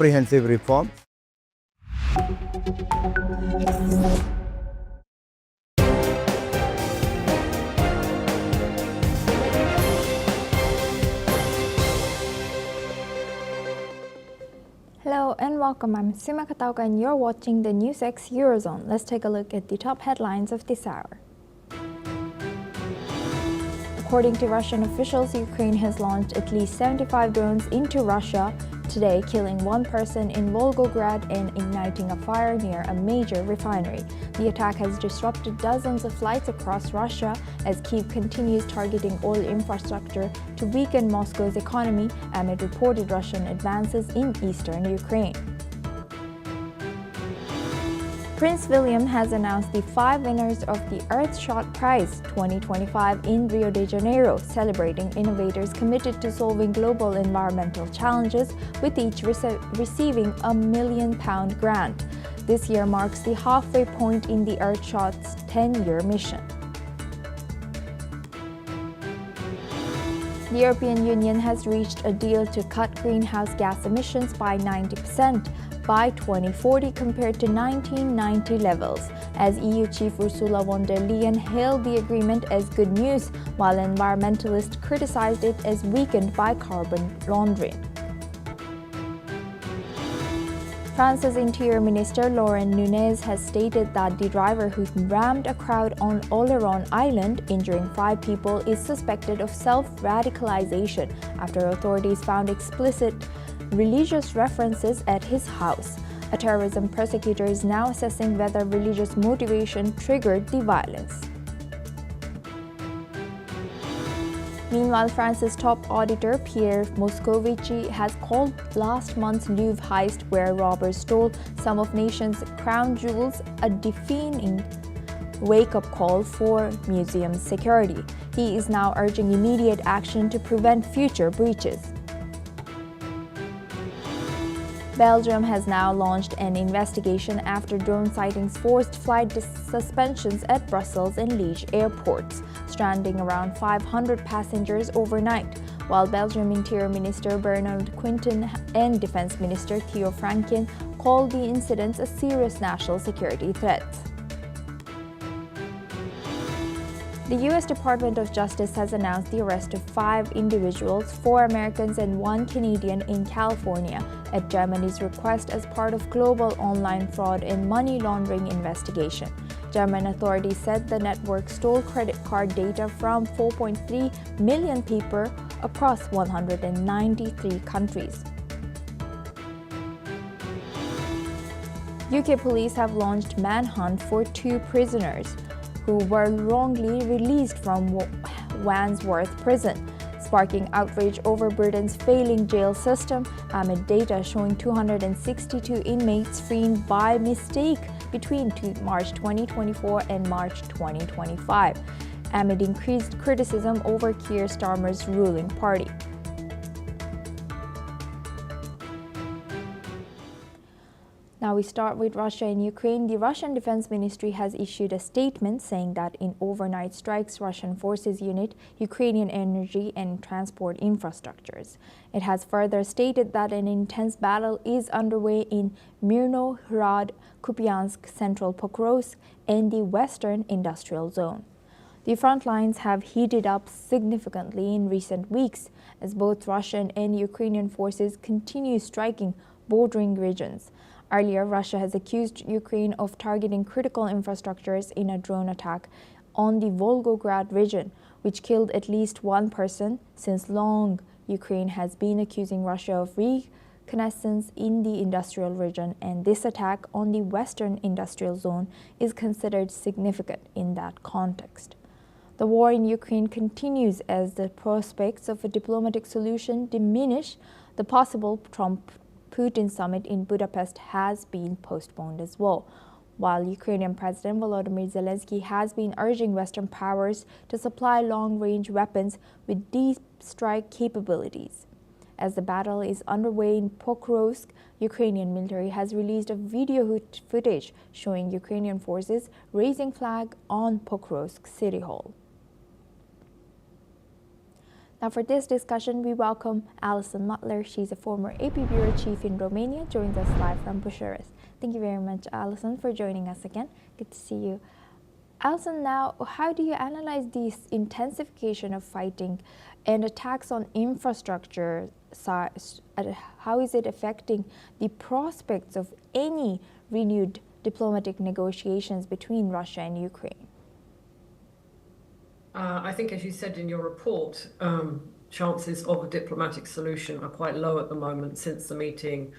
comprehensive reform. Hello and welcome. I'm Sima Katauka and you're watching the NewsX Eurozone. Let's take a look at the top headlines of this hour. According to Russian officials, Ukraine has launched at least 75 drones into Russia today, killing one person in Volgograd and igniting a fire near a major refinery. The attack has disrupted dozens of flights across Russia as Kyiv continues targeting oil infrastructure to weaken Moscow's economy amid reported Russian advances in eastern Ukraine. Prince William has announced the 5 winners of the Earthshot Prize 2025 in Rio de Janeiro, celebrating innovators committed to solving global environmental challenges, with each receiving a £1 million grant. This year marks the halfway point in the Earthshot's 10-year mission. The European Union has reached a deal to cut greenhouse gas emissions by 90% by 2040 compared to 1990 levels, as EU Chief Ursula von der Leyen hailed the agreement as good news, while environmentalists criticized it as weakened by carbon laundering. France's Interior Minister Laurent Nunez has stated that the driver who rammed a crowd on Oleron Island, injuring 5 people, is suspected of self-radicalization after authorities found explicit religious references at his house. A terrorism prosecutor is now assessing whether religious motivation triggered the violence. Meanwhile, France's top auditor Pierre Moscovici has called last month's Louvre heist, where robbers stole some of the nation's crown jewels, a deafening wake-up call for museum security. He is now urging immediate action to prevent future breaches. Belgium has now launched an investigation after drone sightings forced flight suspensions at Brussels and Liège airports, stranding around 500 passengers overnight, while Belgium Interior Minister Bernard Quinten and Defense Minister Theo Franken called the incidents a serious national security threat. The U.S. Department of Justice has announced the arrest of 5 individuals, 4 Americans and 1 Canadian, in California at Germany's request as part of global online fraud and money laundering investigation. German authorities said the network stole credit card data from 4.3 million people across 193 countries. UK police have launched manhunt for 2 prisoners who were wrongly released from Wandsworth Prison, sparking outrage over Britain's failing jail system amid data showing 262 inmates freed by mistake between March 2024 and March 2025, amid increased criticism over Keir Starmer's ruling party. Now we start with Russia and Ukraine. The Russian Defense Ministry has issued a statement saying that in overnight strikes, Russian forces unit Ukrainian energy and transport infrastructures. It has further stated that an intense battle is underway in Myrno-Hrad, Kupiansk, central Pokrovsk, and the western industrial zone. The front lines have heated up significantly in recent weeks as both Russian and Ukrainian forces continue striking bordering regions. Earlier, Russia has accused Ukraine of targeting critical infrastructures in a drone attack on the Volgograd region, which killed at least 1 person. Since long, Ukraine has been accusing Russia of reconnaissance in the industrial region, and this attack on the western industrial zone is considered significant in that context. The war in Ukraine continues as the prospects of a diplomatic solution diminish. The possible Trump-Putin summit in Budapest has been postponed as well, while Ukrainian President Volodymyr Zelensky has been urging Western powers to supply long-range weapons with deep strike capabilities. As the battle is underway in Pokrovsk, Ukrainian military has released a video footage showing Ukrainian forces raising flag on Pokrovsk City Hall. Now for this discussion, we welcome Alison Mutler. She's a former AP Bureau Chief in Romania, joins us live from Bucharest. Thank you very much, Alison, for joining us again. Good to see you. Alison, now, how do you analyze this intensification of fighting and attacks on infrastructure? How is it affecting the prospects of any renewed diplomatic negotiations between Russia and Ukraine? I think, as you said in your report, chances of a diplomatic solution are quite low at the moment, since the meeting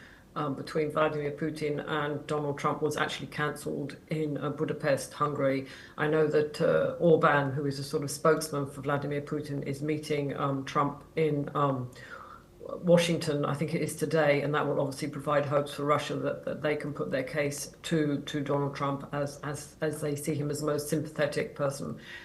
between Vladimir Putin and Donald Trump was actually cancelled in Budapest, Hungary. I know that Orban, who is a sort of spokesman for Vladimir Putin, is meeting Trump in Washington, I think it is today, and that will obviously provide hopes for Russia that they can put their case to Donald Trump as they see him as the most sympathetic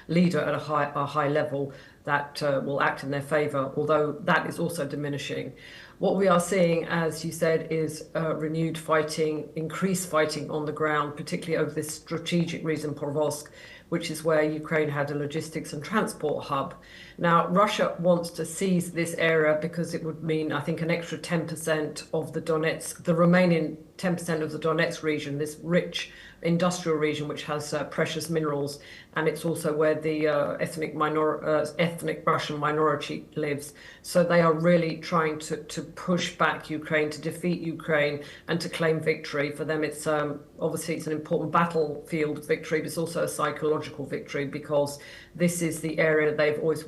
leader at a high level that will act in their favor, although that is also diminishing. What we are seeing, as you said, is renewed fighting, increased fighting on the ground, particularly over this strategic region, Pokrovsk, which is where Ukraine had a logistics and transport hub. Now, Russia wants to seize this area because it would mean, I think, an extra 10% of the remaining 10% of the Donetsk region, this rich industrial region which has precious minerals, and it's also where the ethnic Russian minority lives. So they are really trying to push back Ukraine, to defeat Ukraine, and to claim victory. For them, it's obviously it's an important battlefield victory, but it's also a psychological victory, because this is the area they've always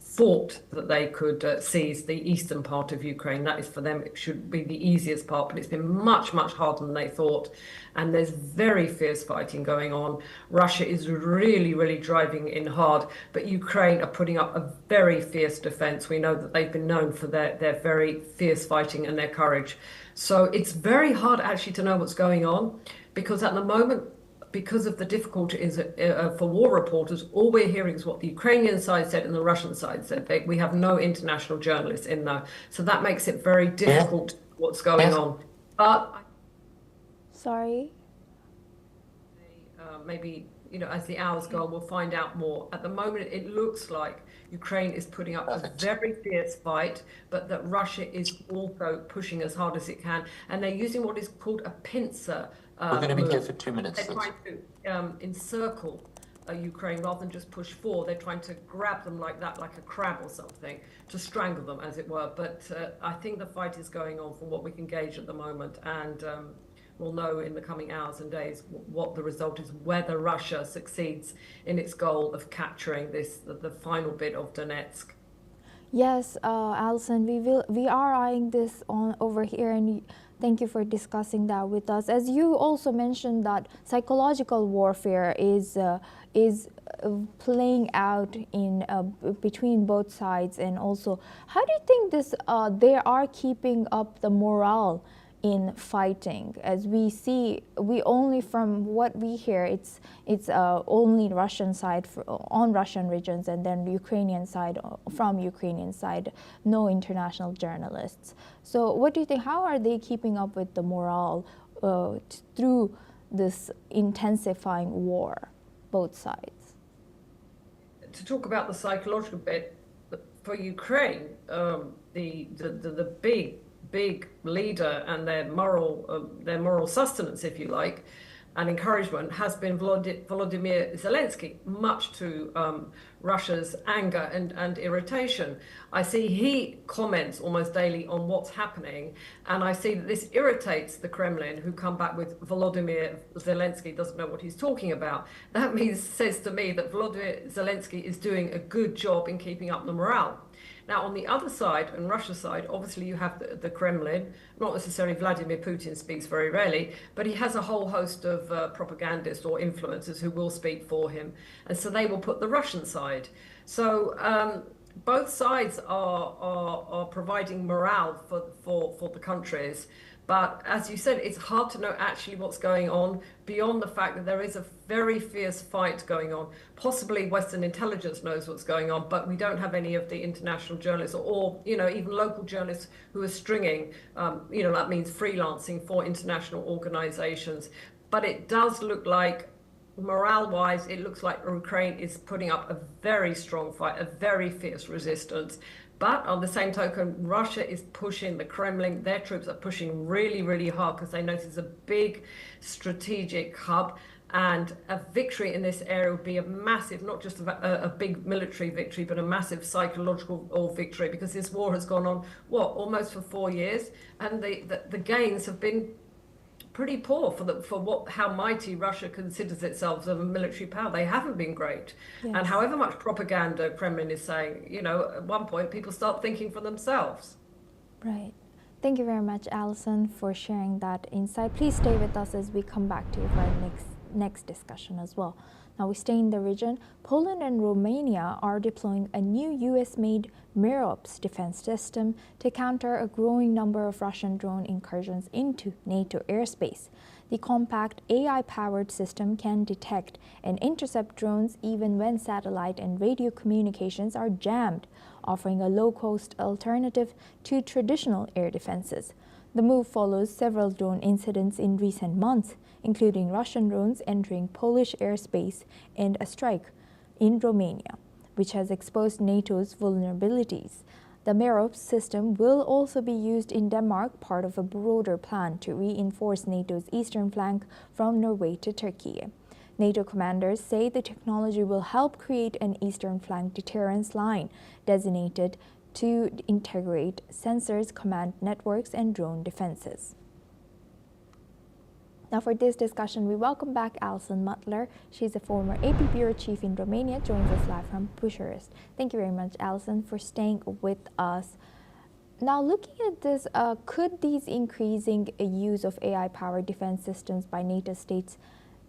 thought that they could seize, the eastern part of Ukraine. That is, for them, it should be the easiest part, but it's been much, much harder than they thought. And there's very fierce fighting going on. Russia is really, really driving in hard, but Ukraine are putting up a very fierce defense. We know that they've been known for their very fierce fighting and their courage. So it's very hard actually to know what's going on, because at the moment, because of the difficulties for war reporters, all we're hearing is what the Ukrainian side said and the Russian side said. We have no international journalists in there. So that makes it very difficult what's going on. But sorry? Maybe, as the hours go on, we'll find out more. At the moment, it looks like Ukraine is putting up a very fierce fight, but that Russia is also pushing as hard as it can. And they're using what is called a pincer. We're going to be here for 2 minutes. They're trying to encircle Ukraine rather than just push forward. They're trying to grab them like that, like a crab or something, to strangle them, as it were. But I think the fight is going on from what we can gauge at the moment. And we'll know in the coming hours and days what the result is, whether Russia succeeds in its goal of capturing the final bit of Donetsk. Yes, Alison, we are eyeing this on over here, and thank you for discussing that with us. As you also mentioned, that psychological warfare is playing out in between both sides, and also, how do you think this they are keeping up the morale in fighting? As we see, from what we hear, it's only Russian side on Russian regions, and then Ukrainian side, from Ukrainian side, no international journalists. So what do you think, how are they keeping up with the morale through this intensifying war, both sides? To talk about the psychological bit, for Ukraine, the big leader and their moral sustenance, if you like, and encouragement, has been Volodymyr Zelensky, much to Russia's anger and irritation. I see he comments almost daily on what's happening, and I see that this irritates the Kremlin, who come back with Volodymyr Zelensky doesn't know what he's talking about. That says to me that Volodymyr Zelensky is doing a good job in keeping up the morale. Now, on the other side, on Russia's side, obviously you have the Kremlin. Not necessarily Vladimir Putin speaks very rarely, but he has a whole host of propagandists or influencers who will speak for him. And so they will put the Russian side. So both sides are providing morale for the countries. But as you said, it's hard to know actually what's going on, beyond the fact that there is a very fierce fight going on. Possibly Western intelligence knows what's going on, but we don't have any of the international journalists or even local journalists who are stringing, that means freelancing for international organizations. But it does look like, morale-wise, it looks like Ukraine is putting up a very strong fight, a very fierce resistance. But on the same token, Russia is pushing the Kremlin, their troops are pushing really, really hard because they notice a big strategic hub. And a victory in this area would be a massive, not just a big military victory, but a massive psychological victory, because this war has gone on, almost for 4 years. And the gains have been pretty poor for how mighty Russia considers itself as a military power. They haven't been great. Yes. And however much propaganda Kremlin is saying, at one point people start thinking for themselves. Right. Thank you very much, Alison, for sharing that insight. Please stay with us as we come back to you for our next discussion as well. Now we stay in the region. Poland and Romania are deploying a new US-made Myrno-Hrad defense system to counter a growing number of Russian drone incursions into NATO airspace. The compact AI-powered system can detect and intercept drones even when satellite and radio communications are jammed, offering a low-cost alternative to traditional air defenses. The move follows several drone incidents in recent months, including Russian drones entering Polish airspace and a strike in Romania, which has exposed NATO's vulnerabilities. The Myrno-Hrad system will also be used in Denmark, part of a broader plan to reinforce NATO's eastern flank from Norway to Turkey. NATO commanders say the technology will help create an eastern flank deterrence line designated to integrate sensors, command networks, and drone defenses. Now for this discussion, we welcome back Alison Mutler. She's a former AP Bureau Chief in Romania, joins us live from Bucharest. Thank you very much, Alison, for staying with us. Now looking at this, could these increasing use of AI-powered defense systems by NATO states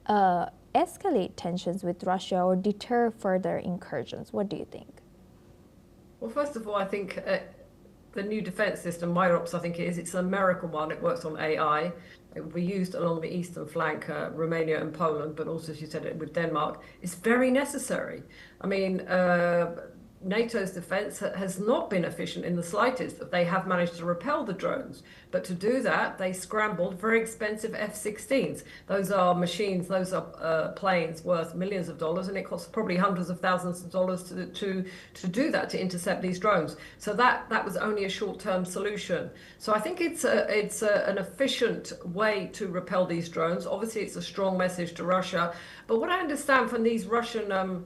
escalate tensions with Russia or deter further incursions? What do you think? Well, first of all, I think the new defense system, Myrno-Hrad, I think it is, it's an American one. It works on AI. It will be used along the eastern flank, Romania and Poland, but also, as you said, with Denmark. It's very necessary. I mean, NATO's defense has not been efficient in the slightest. They have managed to repel the drones, but to do that, they scrambled very expensive F-16s. Those are machines, those are planes worth millions of dollars, and it costs probably hundreds of thousands of dollars to do that, to intercept these drones. So that was only a short-term solution. So I think it's an efficient way to repel these drones. Obviously, it's a strong message to Russia. But what I understand from these Russian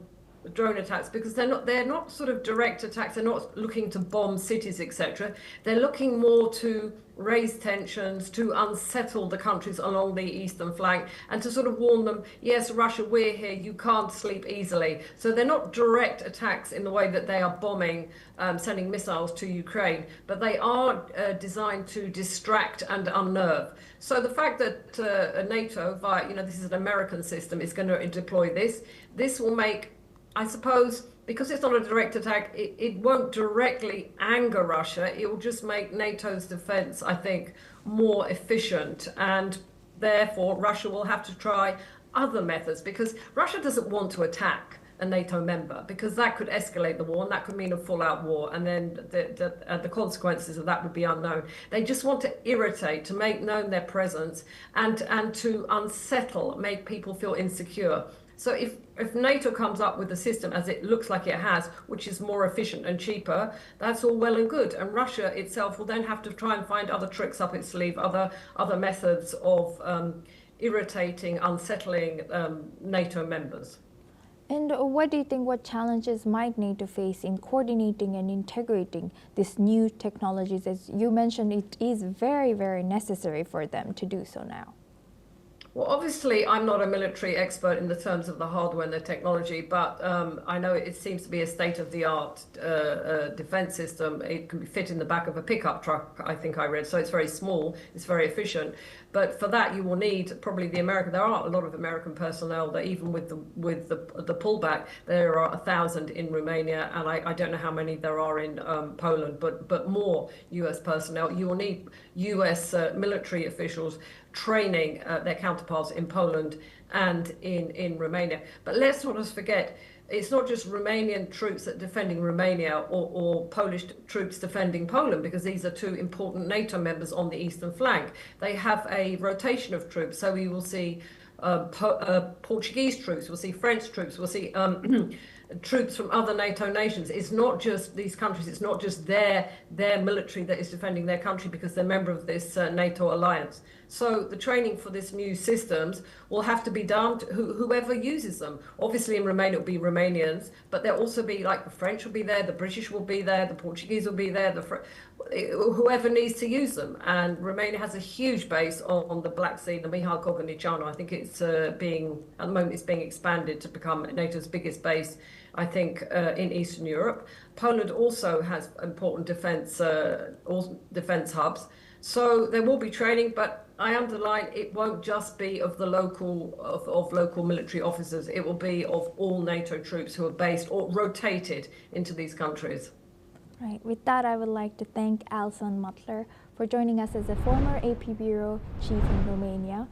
drone attacks, because they're not sort of direct attacks, they're not looking to bomb cities, etc. They're looking more to raise tensions, to unsettle the countries along the eastern flank, and to sort of warn them, yes, Russia, we're here, you can't sleep easily. So they're not direct attacks in the way that they are bombing, sending missiles to Ukraine, but they are designed to distract and unnerve. So the fact that NATO, via, this is an American system, is going to deploy this will make, I suppose, because it's not a direct attack, it won't directly anger Russia. It will just make NATO's defense, I think, more efficient. And therefore, Russia will have to try other methods, because Russia doesn't want to attack a NATO member, because that could escalate the war, and that could mean a full-out war, and then the consequences of that would be unknown. They just want to irritate, to make known their presence, and to unsettle, make people feel insecure. So if NATO comes up with a system, as it looks like it has, which is more efficient and cheaper, that's all well and good. And Russia itself will then have to try and find other tricks up its sleeve, other methods of irritating, unsettling NATO members. And what do you think, what challenges might NATO face in coordinating and integrating these new technologies? As you mentioned, it is very, very necessary for them to do so now. Well, obviously, I'm not a military expert in the terms of the hardware and the technology, but I know it seems to be a state-of-the-art defense system. It can fit in the back of a pickup truck, I think I read. So it's very small, it's very efficient. But for that, you will need probably there are a lot of American personnel that even with the pullback, there are 1,000 in Romania, and I don't know how many there are in Poland, but more US personnel. You will need US military officials training their counterparts in Poland and in Romania. But let's not forget, it's not just Romanian troops that are defending Romania or Polish troops defending Poland, because these are two important NATO members on the eastern flank. They have a rotation of troops, so we will see Portuguese troops, we'll see French troops, we'll see troops from other NATO nations. It's not just these countries, it's not just their military that is defending their country because they're member of this NATO alliance. So the training for this new systems will have to be done to whoever uses them. Obviously in Romania it will be Romanians, but there'll also be, like, the French will be there, the British will be there, the Portuguese will be there, whoever needs to use them. And Romania has a huge base on the Black Sea, the Mihai Cogălnicianu. I think it's at the moment it's being expanded to become NATO's biggest base, I think, in Eastern Europe. Poland also has important defense hubs. So there will be training, but I underline it won't just be of the local military officers. It will be of all NATO troops who are based or rotated into these countries. Right. With that, I would like to thank Alison Mutler for joining us as a former AP Bureau Chief in Romania,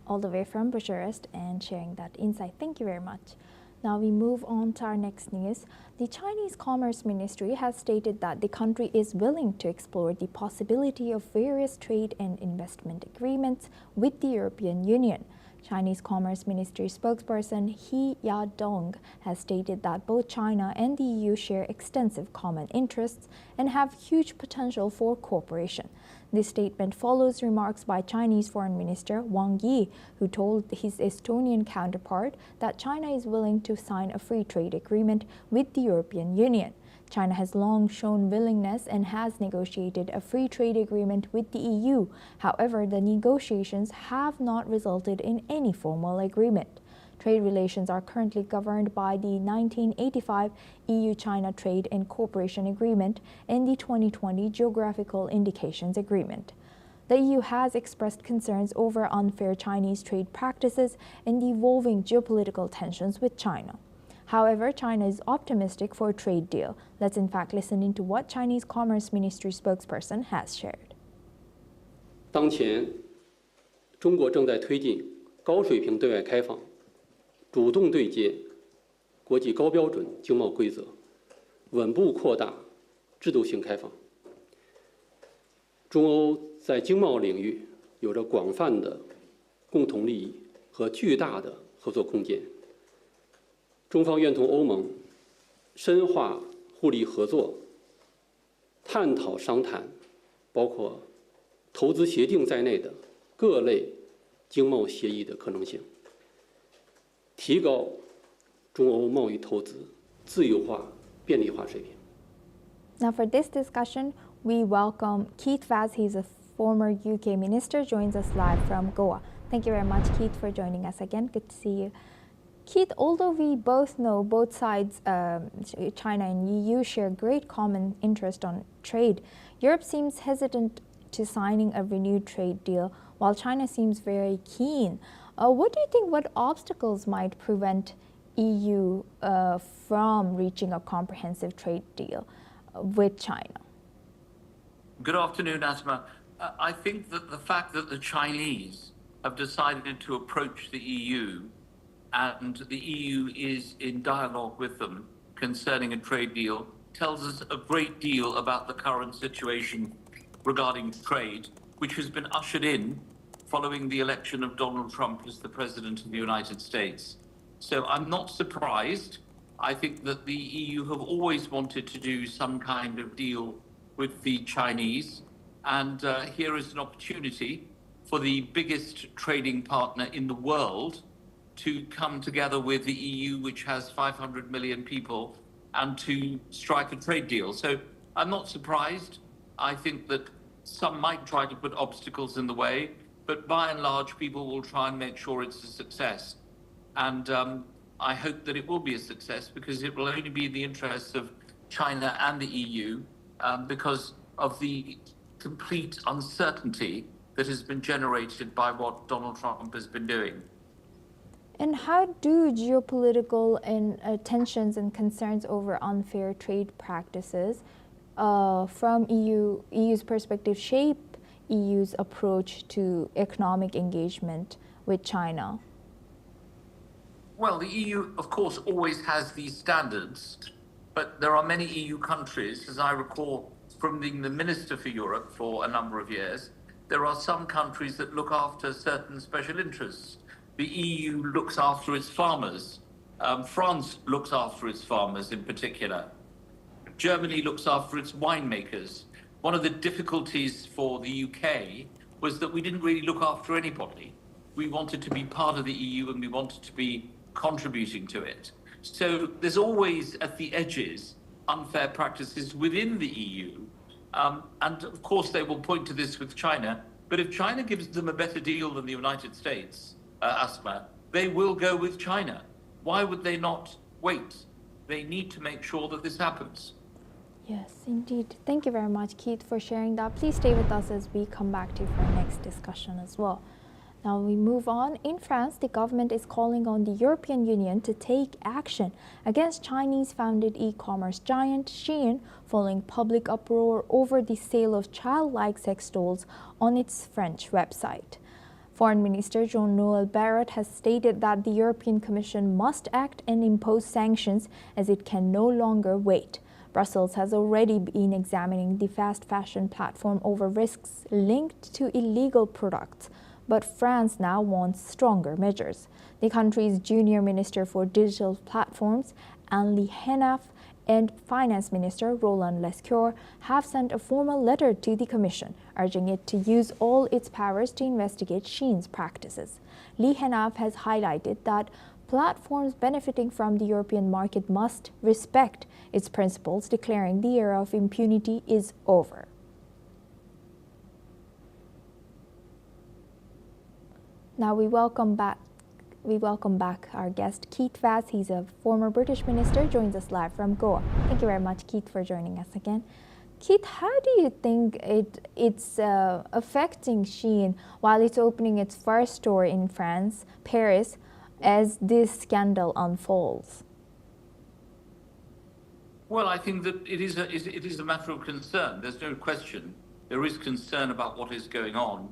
all the way from Bucharest, and sharing that insight. Thank you very much. Now we move on to our next news. The Chinese Commerce Ministry has stated that the country is willing to explore the possibility of various trade and investment agreements with the European Union. Chinese Commerce Ministry spokesperson He Ya-dong has stated that both China and the EU share extensive common interests and have huge potential for cooperation. This statement follows remarks by Chinese Foreign Minister Wang Yi, who told his Estonian counterpart that China is willing to sign a free trade agreement with the European Union. China has long shown willingness and has negotiated a free trade agreement with the EU. However, the negotiations have not resulted in any formal agreement. Trade relations are currently governed by the 1985 EU-China Trade and Cooperation Agreement and the 2020 Geographical Indications Agreement. The EU has expressed concerns over unfair Chinese trade practices and the evolving geopolitical tensions with China. However, China is optimistic for a trade deal. Let's in fact listen into what Chinese Commerce Ministry spokesperson has shared. 当前，中国正在推进高水平对外开放，主动对接国际高标准经贸规则，稳步扩大制度性开放。中欧在经贸领域有着广泛的共同利益和巨大的合作空间。中方愿同欧盟深化互利合作，探讨商谈包括投资协定在内的各类经贸协议的可能性，提高中欧贸易投资自由化、便利化水平。Now for this discussion, we welcome Keith Vaz. He's a former UK minister, joins us live from Goa. Thank you very much, Keith, for joining us again. Good to see you. Keith, although we both know both sides, China and EU, share great common interest on trade, Europe seems hesitant to signing a renewed trade deal, while China seems very keen. What do you think, what obstacles might prevent EU from reaching a comprehensive trade deal with China? Good afternoon, Asma. I think that the fact that the Chinese have decided to approach the EU and the EU is in dialogue with them concerning a trade deal tells us a great deal about the current situation regarding trade, which has been ushered in following the election of Donald Trump as the President of the United States. So I'm not surprised. I think that the EU have always wanted to do some kind of deal with the Chinese, and here is an opportunity for the biggest trading partner in the world to come together with the EU, which has 500 million people, and to strike a trade deal. So I'm not surprised. I think that some might try to put obstacles in the way, but by and large, people will try and make sure it's a success. And I hope that it will be a success because it will only be in the interests of China and the EU because of the complete uncertainty that has been generated by what Donald Trump has been doing. And how do geopolitical and tensions and concerns over unfair trade practices from EU's perspective shape EU's approach to economic engagement with China? Well, the EU, of course, always has these standards, but there are many EU countries, as I recall from being the Minister for Europe for a number of years, there are some countries that look after certain special interests. The EU looks after its farmers. France looks after its farmers in particular. Germany looks after its winemakers. One of the difficulties for the UK was that we didn't really look after anybody. We wanted to be part of the EU and we wanted to be contributing to it. So there's always at the edges unfair practices within the EU. And of course they will point to this with China, but if China gives them a better deal than the United States, Asma, they will go with China. Why would they not wait? They need to make sure that this happens. Yes, indeed. Thank you very much, Keith, for sharing that. Please stay with us as we come back to you for our next discussion as well. Now we move on. In France, the government is calling on the European Union to take action against Chinese-founded e-commerce giant Shein following public uproar over the sale of childlike sex dolls on its French website. Foreign Minister Jean-Noël Barrot has stated that the European Commission must act and impose sanctions as it can no longer wait. Brussels has already been examining the fast fashion platform over risks linked to illegal products, but France now wants stronger measures. The country's junior minister for digital platforms, Anne Henaf, and Finance Minister Roland Lescure have sent a formal letter to the Commission, urging it to use all its powers to investigate Shein's practices. Lee Henaf has highlighted that platforms benefiting from the European market must respect its principles, declaring the era of impunity is over. Now we welcome back our guest Keith Vaz. He's a former British minister, joins us live from Goa. Thank you very much, Keith, for joining us again. Keith, how do you think it's affecting Shein while it's opening its first store in France, Paris, as this scandal unfolds? Well, I think that it is a matter of concern. There's no question. There is concern about what is going on.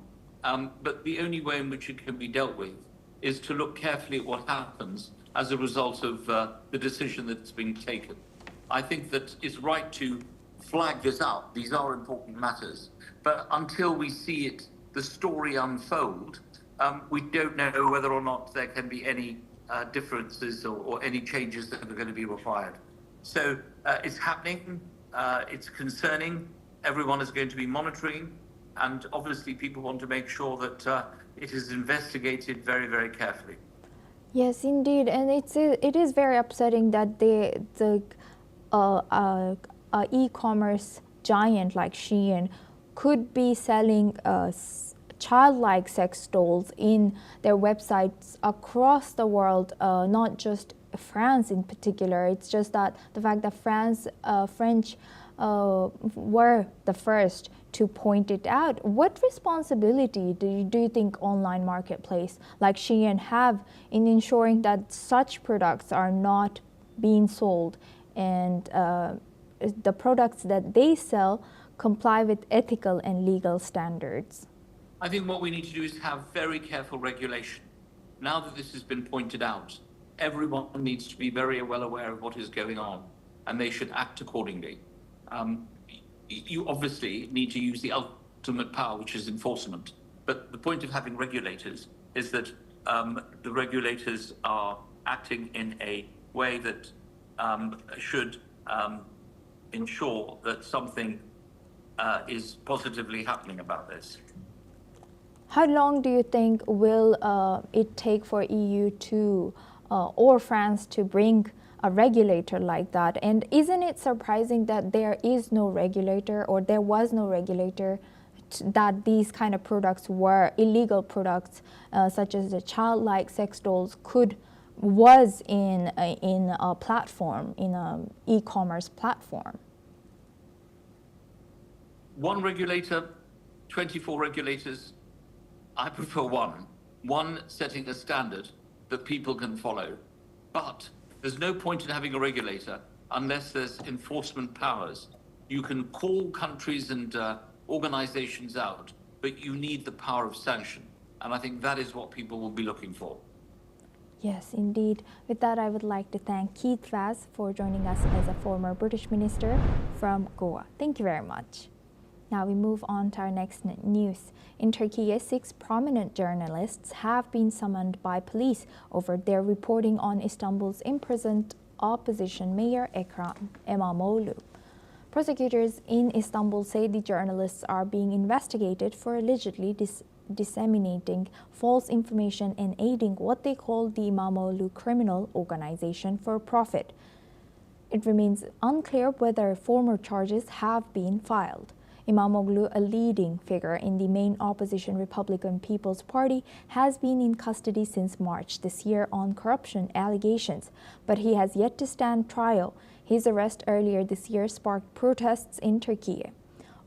But the only way in which it can be dealt with is to look carefully at what happens as a result of the decision that's been taken. I think that it's right to flag this out. These are important matters. But until we see it, the story unfold, we don't know whether or not there can be any differences or any changes that are going to be required. So it's happening. It's concerning. Everyone is going to be monitoring. And obviously, people want to make sure that it is investigated very, very carefully. Yes, indeed, and it is very upsetting that the e-commerce giant like Shein could be selling childlike sex dolls in their websites across the world, not just France in particular. It's just that the fact that French were the first to point it out. What responsibility do you think online marketplace like Shein have in ensuring that such products are not being sold and the products that they sell comply with ethical and legal standards? I think what we need to do is have very careful regulation. Now that this has been pointed out, everyone needs to be very well aware of what is going on, and they should act accordingly. You obviously need to use the ultimate power, which is enforcement. But the point of having regulators is that the regulators are acting in a way that should ensure that something is positively happening about this. How long do you think will it take for EU to or France to bring a regulator like that? And isn't it surprising that there is no regulator, or there was no regulator, that these kind of products were illegal products, such as the childlike sex dolls was in a platform, in an e-commerce platform? One regulator, 24 regulators. I prefer one setting a standard that people can follow. But there's no point in having a regulator unless there's enforcement powers. You can call countries and organizations out, but you need the power of sanction. And I think that is what people will be looking for. Yes, indeed. With that, I would like to thank Keith Vaz for joining us as a former British minister from Goa. Thank you very much. Now we move on to our next news. In Turkey, 6 prominent journalists have been summoned by police over their reporting on Istanbul's imprisoned opposition mayor Ekrem İmamoğlu. Prosecutors in Istanbul say the journalists are being investigated for allegedly disseminating false information and aiding what they call the İmamoğlu criminal organization for profit. It remains unclear whether former charges have been filed. İmamoğlu, a leading figure in the main opposition Republican People's Party, has been in custody since March this year on corruption allegations, but he has yet to stand trial. His arrest earlier this year sparked protests in Turkey.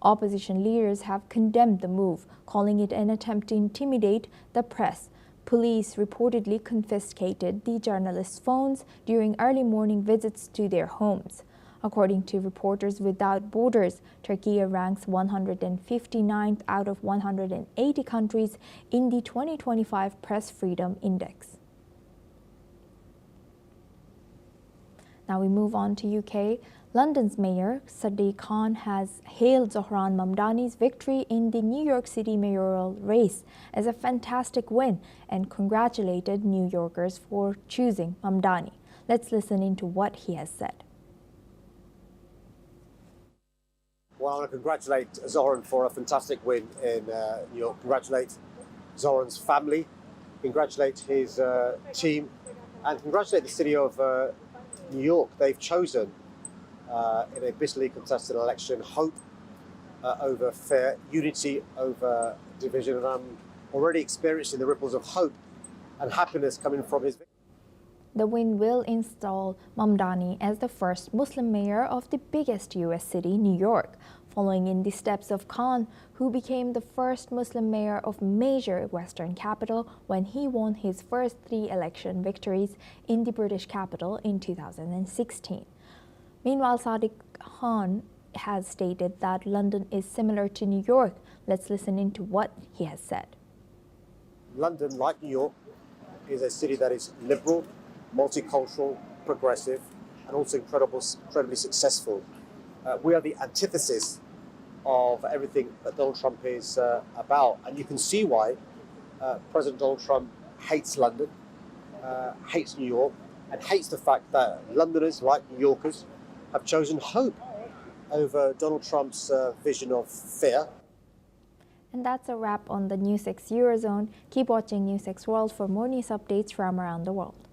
Opposition leaders have condemned the move, calling it an attempt to intimidate the press. Police reportedly confiscated the journalists' phones during early morning visits to their homes. According to Reporters Without Borders, Turkey ranks 159th out of 180 countries in the 2025 Press Freedom Index. Now we move on to UK. London's Mayor Sadiq Khan has hailed Zohran Mamdani's victory in the New York City mayoral race as a fantastic win and congratulated New Yorkers for choosing Mamdani. Let's listen into what he has said. Well, I want to congratulate Zohran for a fantastic win in New York. Congratulate Zohran's family, congratulate his team, and congratulate the city of New York. They've chosen, in a bitterly contested election, hope over fear, unity over division, and I'm already experiencing the ripples of hope and happiness coming from his victory. The win will install Mamdani as the first Muslim mayor of the biggest U.S. city, New York, following in the steps of Khan, who became the first Muslim mayor of major Western capital when he won his first 3 election victories in the British capital in 2016. Meanwhile, Sadiq Khan has stated that London is similar to New York. Let's listen into what he has said. London, like New York, is a city that is liberal, multicultural, progressive, and also incredibly successful. We are the antithesis of everything that Donald Trump is about. And you can see why President Donald Trump hates London, hates New York, and hates the fact that Londoners, like New Yorkers, have chosen hope over Donald Trump's vision of fear. And that's a wrap on the NewsX Eurozone. Keep watching NewsX World for more news updates from around the world.